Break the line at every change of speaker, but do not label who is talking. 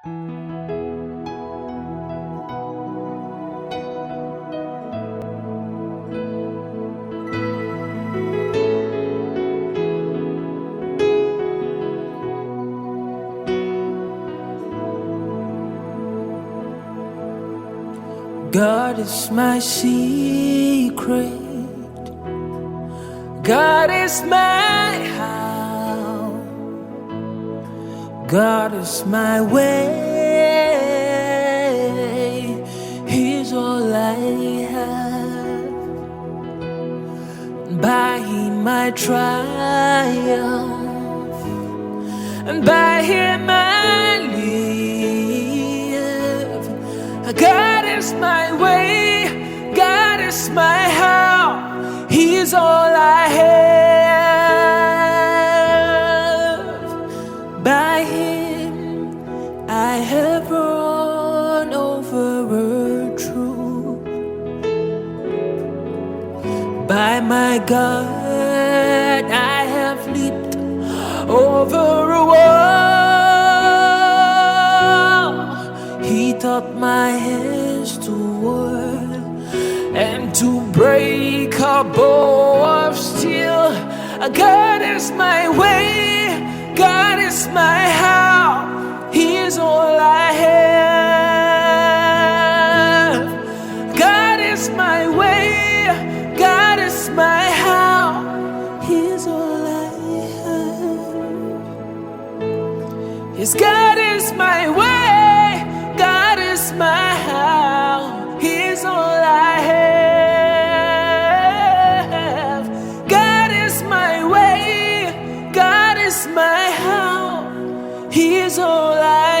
God is my secret. God is my how. God is my way. He's all I have. By Him I triumph, and by Him I live. God is my way, God is my how. He's all I have. By Him I have run over a troop. By my God I have leaped over a wall. He taught my hands to war and to break a bow of steel. God is my way, God is my how. He is all I have. God is my way, God is my how. He is all I have. Yes, God is my way, God is my how. He is all I have. God is my way, God is my how. He is all I have.